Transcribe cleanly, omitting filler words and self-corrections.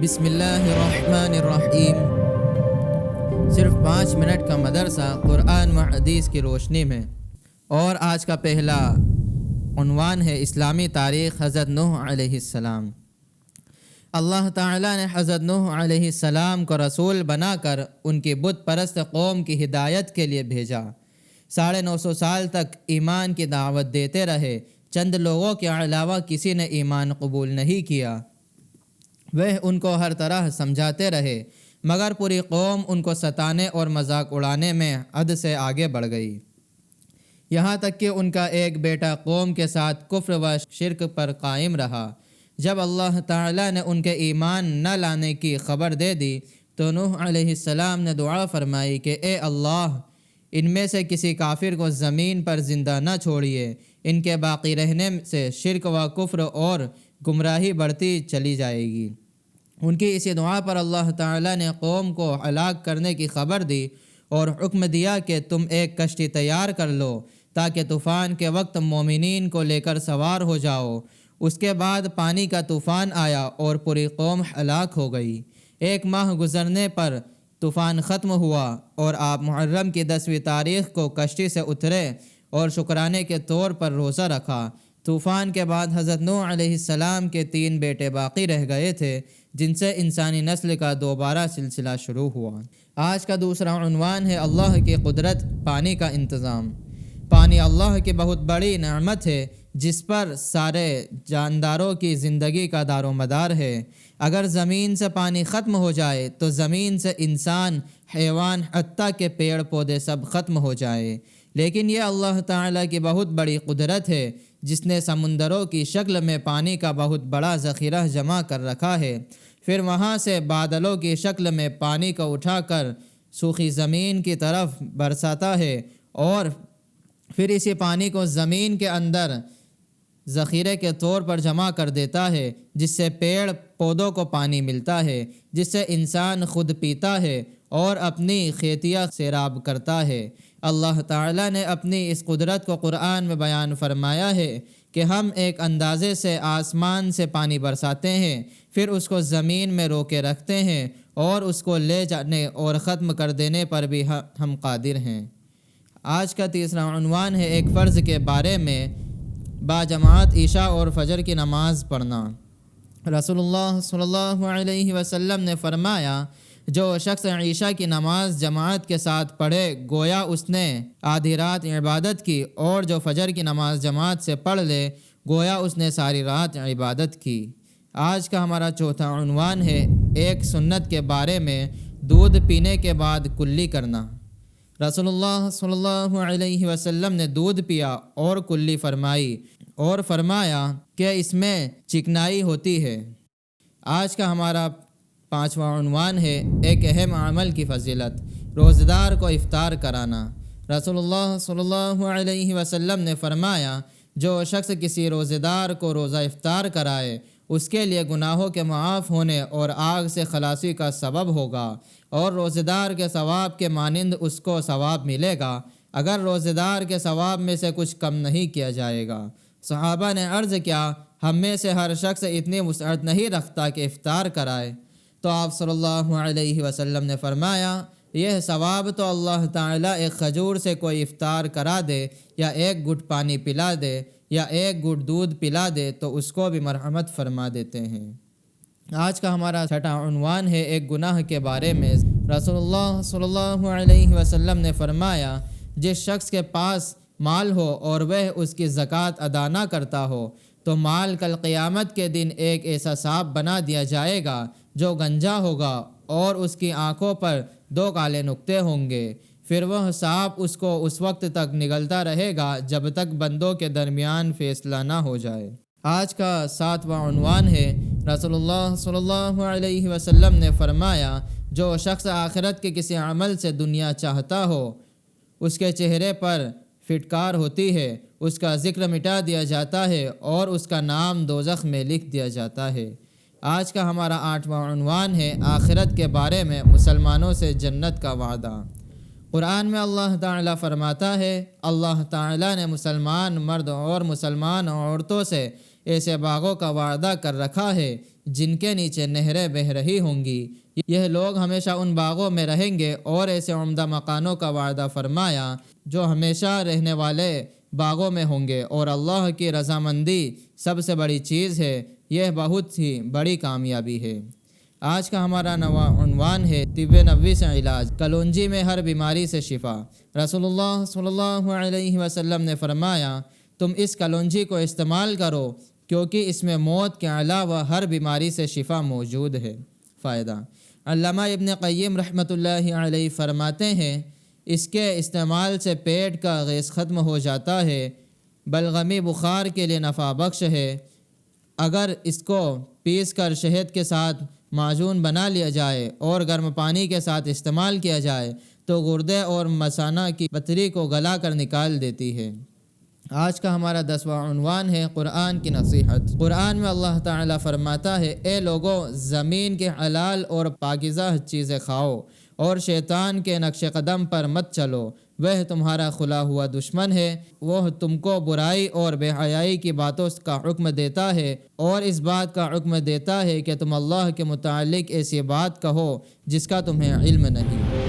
بسم اللہ الرحمن الرحیم۔ صرف 5 منٹ کا مدرسہ قرآن و حدیث کی روشنی میں، اور آج کا پہلا عنوان ہے اسلامی تاریخ حضرت نوح علیہ السلام۔ اللہ تعالیٰ نے حضرت نوح علیہ السلام کو رسول بنا کر ان کی بت پرست قوم کی ہدایت کے لیے بھیجا۔ 950 سال تک ایمان کی دعوت دیتے رہے۔ چند لوگوں کے علاوہ کسی نے ایمان قبول نہیں کیا۔ وہ ان کو ہر طرح سمجھاتے رہے، مگر پوری قوم ان کو ستانے اور مذاق اڑانے میں حد سے آگے بڑھ گئی، یہاں تک کہ ان کا ایک بیٹا قوم کے ساتھ کفر و شرک پر قائم رہا۔ جب اللہ تعالیٰ نے ان کے ایمان نہ لانے کی خبر دے دی تو نوح علیہ السلام نے دعا فرمائی کہ اے اللہ، ان میں سے کسی کافر کو زمین پر زندہ نہ چھوڑیے، ان کے باقی رہنے سے شرک و کفر اور گمراہی بڑھتی چلی جائے گی۔ ان کی اسی دعا پر اللہ تعالیٰ نے قوم کو ہلاک کرنے کی خبر دی اور حکم دیا کہ تم ایک کشتی تیار کر لو تاکہ طوفان کے وقت مومنین کو لے کر سوار ہو جاؤ۔ اس کے بعد پانی کا طوفان آیا اور پوری قوم ہلاک ہو گئی۔ 1 ماہ گزرنے پر طوفان ختم ہوا اور آپ محرم کی 10ویں تاریخ کو کشتی سے اترے اور شکرانے کے طور پر روزہ رکھا۔ طوفان کے بعد حضرت نوح علیہ السلام کے 3 بیٹے باقی رہ گئے تھے، جن سے انسانی نسل کا دوبارہ سلسلہ شروع ہوا۔ آج کا دوسرا عنوان ہے اللہ کی قدرت، پانی کا انتظام۔ پانی اللہ کی بہت بڑی نعمت ہے جس پر سارے جانداروں کی زندگی کا دار و مدار ہے۔ اگر زمین سے پانی ختم ہو جائے تو زمین سے انسان، حیوان، حتیٰ کہ پیڑ پودے سب ختم ہو جائے۔ لیکن یہ اللہ تعالیٰ کی بہت بڑی قدرت ہے جس نے سمندروں کی شکل میں پانی کا بہت بڑا ذخیرہ جمع کر رکھا ہے، پھر وہاں سے بادلوں کی شکل میں پانی کو اٹھا کر سوکھی زمین کی طرف برساتا ہے اور پھر اسی پانی کو زمین کے اندر ذخیرے کے طور پر جمع کر دیتا ہے، جس سے پیڑ پودوں کو پانی ملتا ہے، جس سے انسان خود پیتا ہے اور اپنی کھیتیاں سیراب کرتا ہے۔ اللہ تعالیٰ نے اپنی اس قدرت کو قرآن میں بیان فرمایا ہے کہ ہم ایک اندازے سے آسمان سے پانی برساتے ہیں، پھر اس کو زمین میں روکے رکھتے ہیں اور اس کو لے جانے اور ختم کر دینے پر بھی ہم قادر ہیں۔ آج کا تیسرا عنوان ہے ایک فرض کے بارے میں، باجماعت عشاء اور فجر کی نماز پڑھنا۔ رسول اللہ صلی اللہ علیہ وسلم نے فرمایا، جو شخص عشاء کی نماز جماعت کے ساتھ پڑھے گویا اس نے آدھی رات عبادت کی، اور جو فجر کی نماز جماعت سے پڑھ لے گویا اس نے ساری رات عبادت کی۔ آج کا ہمارا چوتھا عنوان ہے ایک سنت کے بارے میں، دودھ پینے کے بعد کلی کرنا۔ رسول اللہ صلی اللہ علیہ وسلم نے دودھ پیا اور کلی فرمائی اور فرمایا کہ اس میں چکنائی ہوتی ہے۔ آج کا ہمارا 5واں عنوان ہے ایک اہم عمل کی فضیلت، روزہ دار کو افطار کرانا۔ رسول اللہ صلی اللہ علیہ وسلم نے فرمایا، جو شخص کسی روزہ دار کو روزہ افطار کرائے اس کے لیے گناہوں کے معاف ہونے اور آگ سے خلاصی کا سبب ہوگا، اور روزہ دار کے ثواب کے مانند اس کو ثواب ملے گا اگر روزہ دار کے ثواب میں سے کچھ کم نہیں کیا جائے گا۔ صحابہ نے عرض کیا، ہم میں سے ہر شخص اتنی وسعت نہیں رکھتا کہ افطار کرائے، تو آپ صلی اللہ علیہ وسلم نے فرمایا، یہ ثواب تو اللہ تعالیٰ ایک کھجور سے کوئی افطار کرا دے یا ایک گھٹ پانی پلا دے یا ایک گھٹ دودھ پلا دے تو اس کو بھی مرحمت فرما دیتے ہیں۔ آج کا ہمارا 6واں عنوان ہے ایک گناہ کے بارے میں۔ رسول اللہ صلی اللہ علیہ وسلم نے فرمایا، جس شخص کے پاس مال ہو اور وہ اس کی زکوٰۃ ادا نہ کرتا ہو تو مال کل قیامت کے دن ایک ایسا سانپ بنا دیا جائے گا جو گنجا ہوگا اور اس کی آنکھوں پر 2 کالے نقطے ہوں گے، پھر وہ سانپ اس کو اس وقت تک نگلتا رہے گا جب تک بندوں کے درمیان فیصلہ نہ ہو جائے۔ آج کا 7واں عنوان ہے رسول اللہ صلی اللہ علیہ وسلم نے فرمایا، جو شخص آخرت کے کسی عمل سے دنیا چاہتا ہو اس کے چہرے پر پھٹکار ہوتی ہے، اس کا ذکر مٹا دیا جاتا ہے اور اس کا نام دوزخ میں لکھ دیا جاتا ہے۔ آج کا ہمارا 8واں عنوان ہے آخرت کے بارے میں، مسلمانوں سے جنت کا وعدہ۔ قرآن میں اللہ تعالیٰ فرماتا ہے، اللہ تعالیٰ نے مسلمان مرد اور مسلمان عورتوں سے ایسے باغوں کا وعدہ کر رکھا ہے جن کے نیچے نہریں بہہ رہی ہوں گی۔ یہ لوگ ہمیشہ ان باغوں میں رہیں گے، اور ایسے عمدہ مکانوں کا وعدہ فرمایا جو ہمیشہ رہنے والے باغوں میں ہوں گے، اور اللہ کی رضامندی سب سے بڑی چیز ہے، یہ بہت ہی بڑی کامیابی ہے۔ آج کا ہمارا نواں عنوان ہے طب نبوی سے علاج، کلونجی میں ہر بیماری سے شفا۔ رسول اللہ صلی اللہ علیہ وسلم نے فرمایا، تم اس کلونجی کو استعمال کرو کیونکہ اس میں موت کے علاوہ ہر بیماری سے شفا موجود ہے۔ فائدہ: علامہ ابن قیم رحمۃ اللہ علیہ فرماتے ہیں، اس کے استعمال سے پیٹ کا غیظ ختم ہو جاتا ہے، بلغمی بخار کے لیے نفع بخش ہے۔ اگر اس کو پیس کر شہد کے ساتھ معجون بنا لیا جائے اور گرم پانی کے ساتھ استعمال کیا جائے تو گردے اور مثانہ کی پتھری کو گلا کر نکال دیتی ہے۔ آج کا ہمارا 10واں عنوان ہے قرآن کی نصیحت۔ قرآن میں اللہ تعالیٰ فرماتا ہے، اے لوگو، زمین کے حلال اور پاکیزہ چیزیں کھاؤ اور شیطان کے نقش قدم پر مت چلو، وہ تمہارا کھلا ہوا دشمن ہے۔ وہ تم کو برائی اور بے حیائی کی باتوں کا حکم دیتا ہے اور اس بات کا حکم دیتا ہے کہ تم اللہ کے متعلق ایسی بات کہو جس کا تمہیں علم نہیں۔